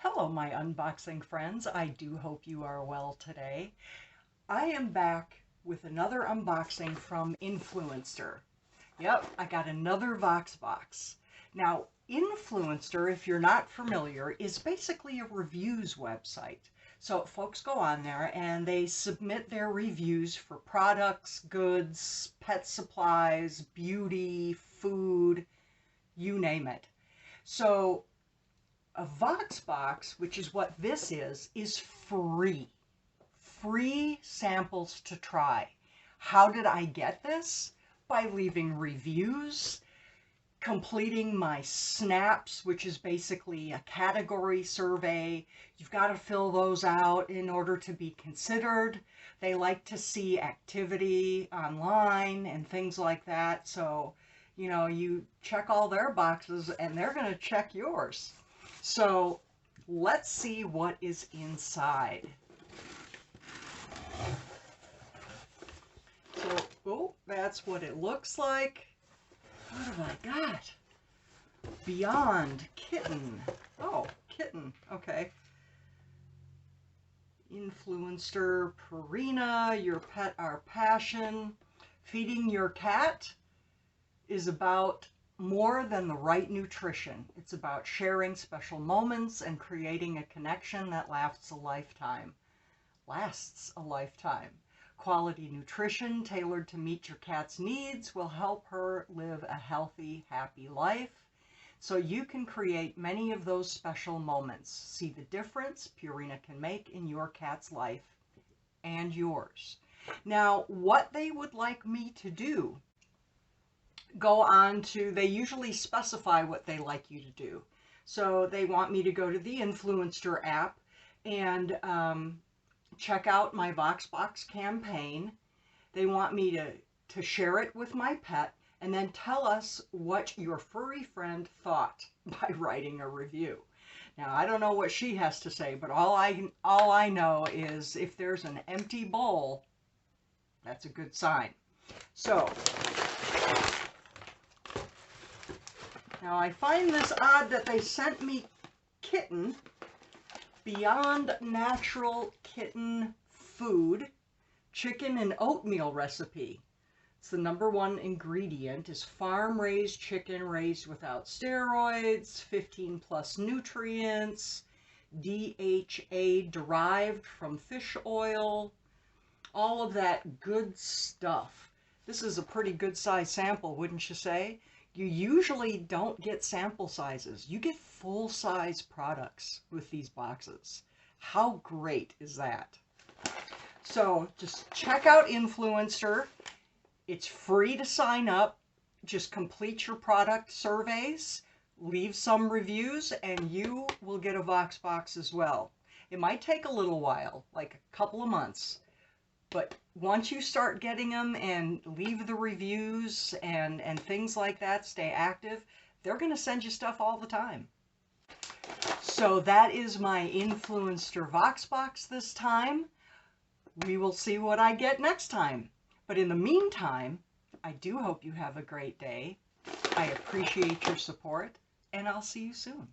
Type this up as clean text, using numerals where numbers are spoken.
Hello, my unboxing friends. I do hope you are well today. I am back with another unboxing from Influenster. Yep, I got another Voxbox. Now, Influenster, if you're not familiar, is basically a reviews website. So folks go on there and they submit their reviews for products, goods, pet supplies, beauty, food, you name it. So a Voxbox, which is what this is free. Free samples to try. How did I get this? By leaving reviews, completing my snaps, which is basically a category survey. You've got to fill those out in order to be considered. They like to see activity online and things like that. So, you check all their boxes and they're going to check yours. So let's see what is inside. So, oh, that's what it looks like. What have I got? Beyond Kitten. Oh, kitten. Okay. Influencer, Purina, your pet, our passion. Feeding your cat is about more than the right nutrition. It's about sharing special moments and creating a connection that lasts a lifetime. Quality nutrition tailored to meet your cat's needs will help her live a healthy, happy life. So you can create many of those special moments. See the difference Purina can make in your cat's life and yours. Now, what they would like me to do, go on to, they usually specify what they like you to do. So they want me to go to the Influenster app and check out my Voxbox campaign. They want me to share it with my pet and then tell us what your furry friend thought by writing a review. Now, I don't know what she has to say, but all I know is if there's an empty bowl, that's a good sign. So, now I find this odd that they sent me kitten, Beyond Natural Kitten Food, chicken and oatmeal recipe. It's the #1 ingredient is farm-raised chicken raised without steroids, 15 plus nutrients, DHA derived from fish oil, all of that good stuff. This is a pretty good size sample, wouldn't you say? You usually don't get sample sizes. You get full-size products with these boxes. How great is that? So just check out Influencer. It's free to sign up. Just complete your product surveys, leave some reviews, and you will get a Voxbox as well. It might take a little while, like a couple of months. But once you start getting them and leave the reviews and things like that, stay active, they're going to send you stuff all the time. So that is my Influencer Voxbox this time. We will see what I get next time. But in the meantime, I do hope you have a great day. I appreciate your support, and I'll see you soon.